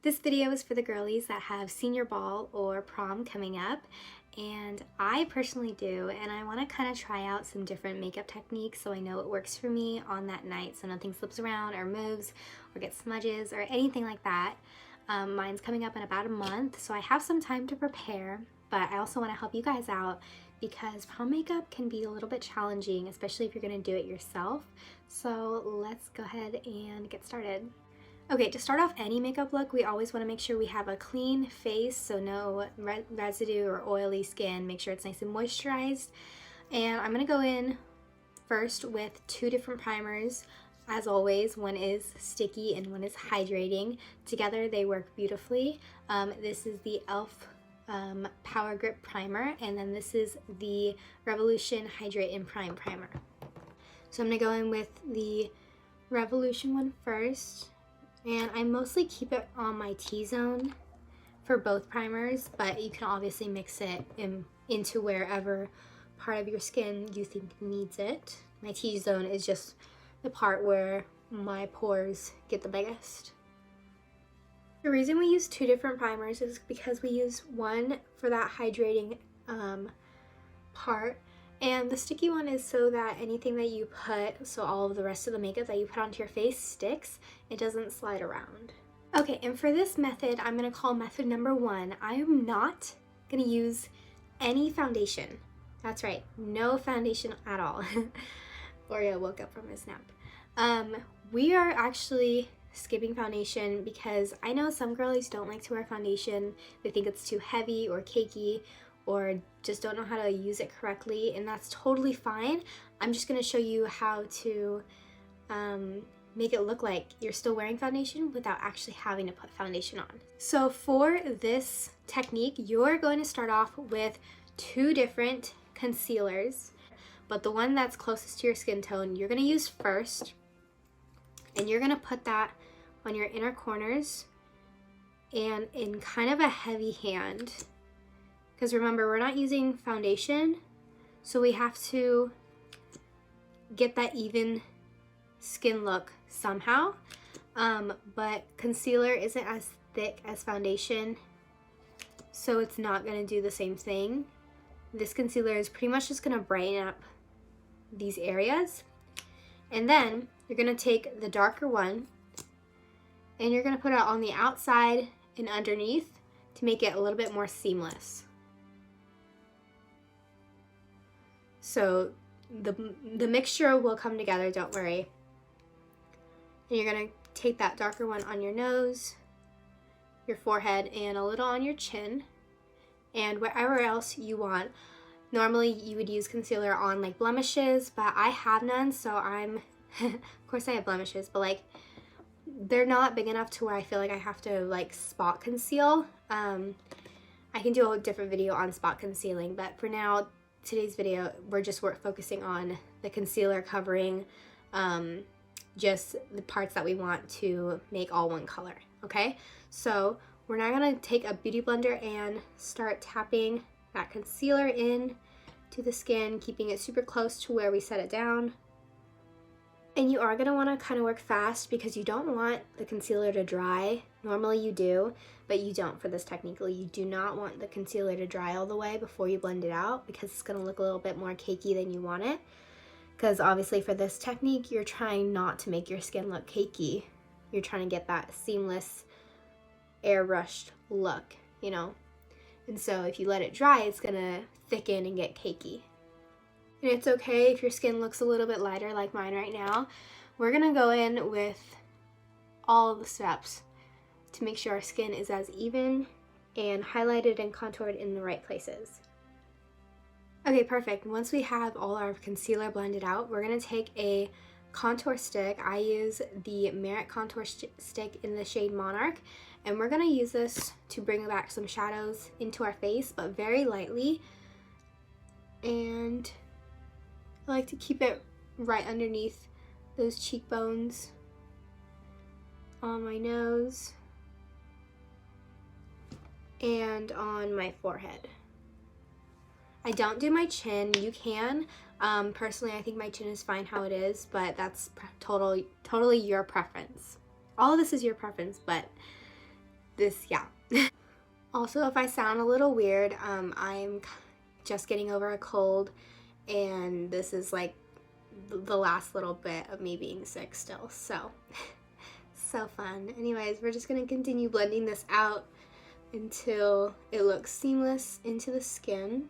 This video is for the girlies that have senior ball or prom coming up, and I personally do, and I want to kind of try out some different makeup techniques so I know what works for me on that night so nothing slips around or moves or gets smudges or anything like that. Mine's coming up in about a month, so I have some time to prepare, but I also want to help you guys out because prom makeup can be a little bit challenging, especially if you're going to do it yourself. So let's go ahead and get started. Okay, to start off any makeup look, we always want to make sure we have a clean face, so no residue or oily skin. Make sure it's nice and moisturized. And I'm going to go in first with two different primers. As always, one is sticky and one is hydrating. Together they work beautifully. This is the e.l.f. Power Grip Primer, and then this is the Revolution Hydrate and Prime Primer. So I'm going to go in with the Revolution one first. And I mostly keep it on my T-zone for both primers, but you can obviously mix it into wherever part of your skin you think needs it. My T-zone is just the part where my pores get the biggest. The reason we use two different primers is because we use one for that hydrating part, and the sticky one is so that anything that you put, so all of the rest of the makeup that you put onto your face sticks, it doesn't slide around. Okay, and for this method, I'm gonna call method number one. I am not gonna use any foundation. That's right, no foundation at all. Oreo woke up from his nap. We are actually skipping foundation because I know some girlies don't like to wear foundation. They think it's too heavy or cakey, or just don't know how to use it correctly, and that's totally fine. I'm just going to show you how to make it look like you're still wearing foundation without actually having to put foundation on. So for this technique, you're going to start off with two different concealers, but the one that's closest to your skin tone you're going to use first, and you're going to put that on your inner corners and in kind of a heavy hand. Because remember, we're not using foundation, so we have to get that even skin look somehow. But concealer isn't as thick as foundation, so it's not going to do the same thing. This concealer is pretty much just going to brighten up these areas. And then you're going to take the darker one, and you're going to put it on the outside and underneath to make it a little bit more seamless. So the mixture will come together, don't worry. And you're going to take that darker one on your nose, your forehead, and a little on your chin, and wherever else you want. Normally you would use concealer on like blemishes, but I have none, so I'm, of course I have blemishes, but like they're not big enough to where I feel like I have to like spot conceal. I can do a different video on spot concealing, but for now, today's video, we're focusing on the concealer covering just the parts that we want to make all one color, okay? So we're now gonna take a beauty blender and start tapping that concealer in to the skin, keeping it super close to where we set it down. And you are gonna wanna kind of work fast because you don't want the concealer to dry. Normally you do, but you don't for this technique. You do not want the concealer to dry all the way before you blend it out because it's gonna look a little bit more cakey than you want it. Because obviously for this technique, you're trying not to make your skin look cakey. You're trying to get that seamless, airbrushed look, you know? And so if you let it dry, it's gonna thicken and get cakey. And it's okay if your skin looks a little bit lighter like mine right now. We're gonna go in with all the steps to make sure our skin is as even and highlighted and contoured in the right places. Okay, perfect. Once we have all our concealer blended out, we're gonna take a contour stick. I use the Merit contour stick in the shade Monarch, and we're gonna use this to bring back some shadows into our face, but very lightly. And I like to keep it right underneath those cheekbones, on my nose, and on my forehead. I don't do my chin. You can. Personally, I think my chin is fine how it is, but that's totally your preference. All of this is your preference, but yeah. Also, if I sound a little weird, I'm just getting over a cold, and this is like the last little bit of me being sick still, so so fun. Anyways, we're just gonna continue blending this out until it looks seamless into the skin.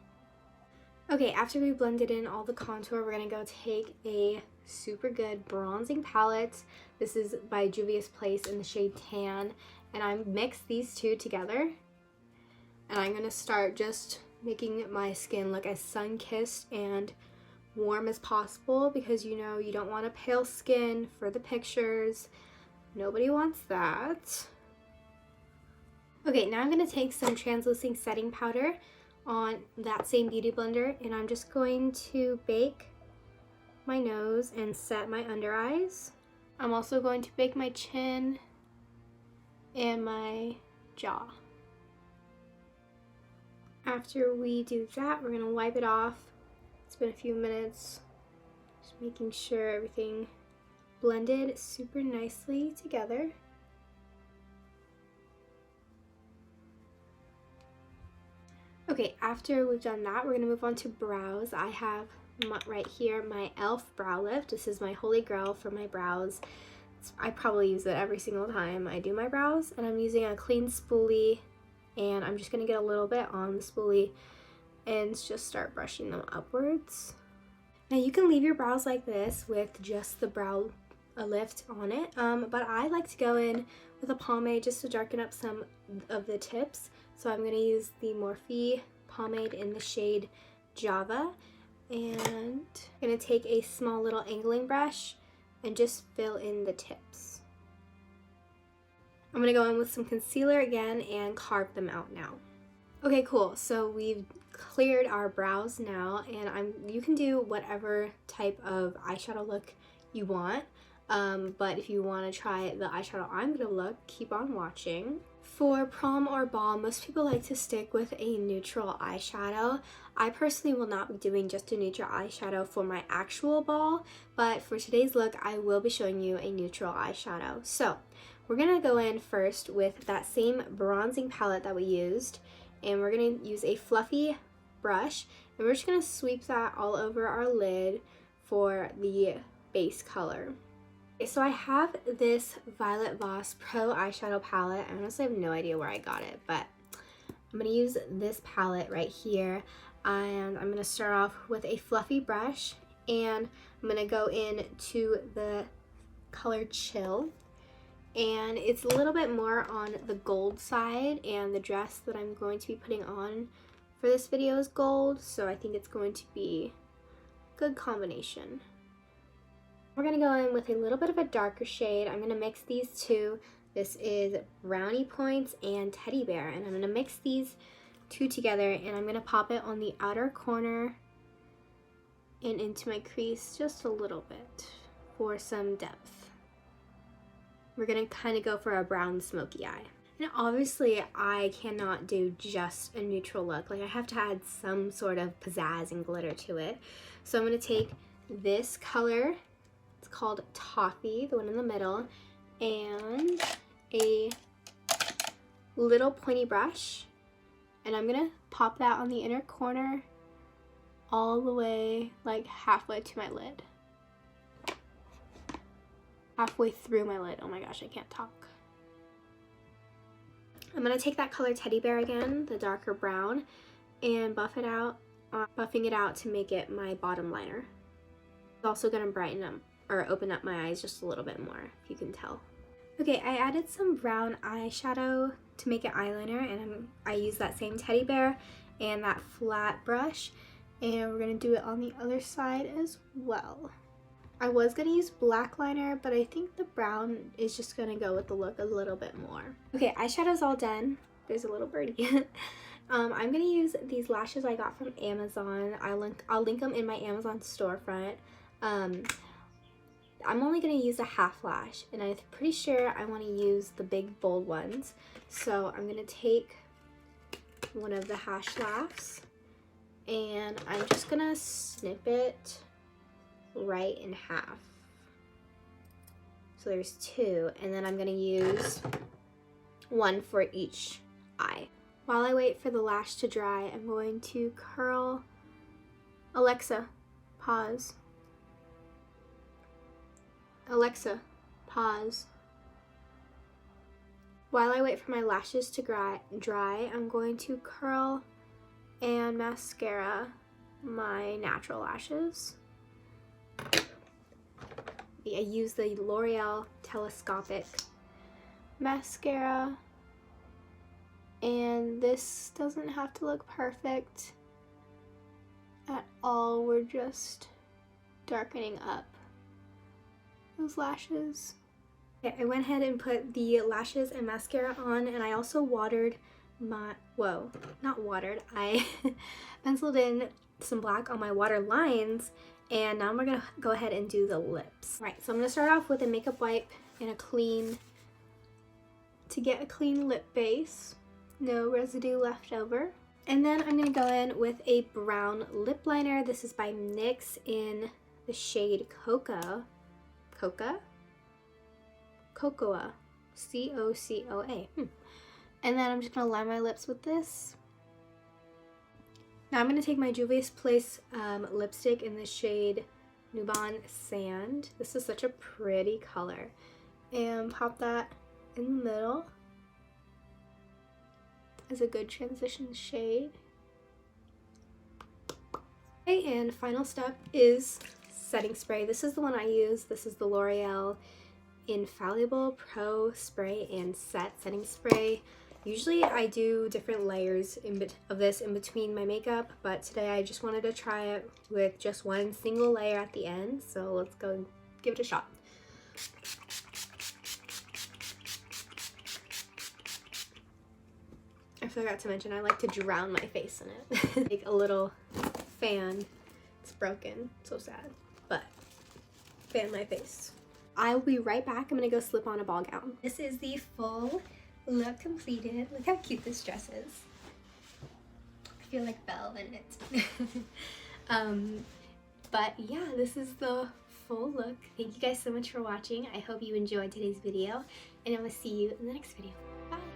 Okay, after we blended in all the contour, we're gonna go take a super good bronzing palette. This is by Juvia's Place in the shade Tan, and I mixed these two together, and I'm gonna start just making my skin look as sun-kissed and warm as possible, because you know you don't want a pale skin for the pictures. Nobody wants that. Okay, now I'm gonna take some translucent setting powder on that same beauty blender, and I'm just going to bake my nose and set my under eyes. I'm also going to bake my chin and my jaw. After we do that, we're gonna wipe it off. It's been a few minutes, just making sure everything blended super nicely together. Okay, after we've done that, we're gonna move on to brows. I have right here my e.l.f. brow lift. This is my holy grail for my brows. I probably use it every single time I do my brows, and I'm using a clean spoolie, and I'm just gonna get a little bit on the spoolie and just start brushing them upwards. Now you can leave your brows like this with just the brow lift on it, but I like to go in with a pomade just to darken up some of the tips. So I'm going to use the Morphe pomade in the shade Java, and I'm going to take a small little angling brush and just fill in the tips. I'm going to go in with some concealer again and carve them out now. Okay, cool. So we've cleared our brows now, and you can do whatever type of eyeshadow look you want. But if you want to try the eyeshadow I'm going to look, keep on watching. For prom or ball, most people like to stick with a neutral eyeshadow. I personally will not be doing just a neutral eyeshadow for my actual ball, but for today's look, I will be showing you a neutral eyeshadow. So we're going to go in first with that same bronzing palette that we used, and we're going to use a fluffy brush, and we're just going to sweep that all over our lid for the base color. So I have this Violet Voss Pro eyeshadow palette. I honestly have no idea where I got it, but I'm going to use this palette right here, and I'm going to start off with a fluffy brush, and I'm going to go into the color Chill, and it's a little bit more on the gold side, and the dress that I'm going to be putting on for this video is gold, so I think it's going to be a good combination. We're going to go in with a little bit of a darker shade. I'm going to mix these two. This is Brownie Points and Teddy Bear, and I'm going to mix these two together, and I'm going to pop it on the outer corner and into my crease just a little bit for some depth. We're going to kind of go for a brown smoky eye. And obviously I cannot do just a neutral look. Like, I have to add some sort of pizzazz and glitter to it. So I'm going to take this color, it's called Toffee, the one in the middle, and a little pointy brush, and I'm gonna pop that on the inner corner all the way like halfway to my lid. Halfway through my lid. Oh my gosh, I can't talk. I'm gonna take that color Teddy Bear again, the darker brown, and buffing it out to make it my bottom liner. It's also gonna brighten up or open up my eyes just a little bit more, if you can tell. Okay, I added some brown eyeshadow to make an eyeliner, and I used that same Teddy Bear and that flat brush, and we're gonna do it on the other side as well. I was gonna use black liner, but I think the brown is just gonna go with the look a little bit more. Okay, eyeshadow's all done. There's a little birdie. I'm gonna use these lashes I got from Amazon. I'll link them in my Amazon storefront. I'm only going to use a half lash, and I'm pretty sure I want to use the big bold ones. So I'm going to take one of the hash laughs, and I'm just going to snip it right in half. So there's two, and then I'm going to use one for each eye. While I wait for the lash to dry, I'm going to curl. Alexa, pause. Alexa, pause. While I wait for my lashes to dry, I'm going to curl and mascara my natural lashes. I use the L'Oreal Telescopic mascara, and this doesn't have to look perfect at all. We're just darkening up those lashes. Okay, I went ahead and put the lashes and mascara on, and I also watered my, I penciled in some black on my water lines, and now we're gonna go ahead and do the lips. All right, so I'm gonna start off with a makeup wipe and to get a clean lip base, no residue left over. And then I'm gonna go in with a brown lip liner. This is by NYX in the shade Cocoa, C-O-C-O-A. And then I'm just gonna line my lips with this. Now I'm gonna take my Juvia's Place lipstick in the shade Nubon Sand. This is such a pretty color. And pop that in the middle as a good transition shade. Okay, and final step is setting spray. This is the one I use. This is the L'Oreal Infallible Pro Spray and Set Setting Spray. Usually I do different layers of this in between my makeup, but today I just wanted to try it with just one single layer at the end. So let's go and give it a shot. I forgot to mention I like to drown my face in it. Like a little fan. It's broken. So sad. But fan my face. I'll be right back. I'm gonna go slip on a ball gown. This is the full look completed. Look how cute this dress is. I feel like Belle in it. But yeah, this is the full look. Thank you guys so much for watching. I hope you enjoyed today's video, and I will see you in the next video. Bye!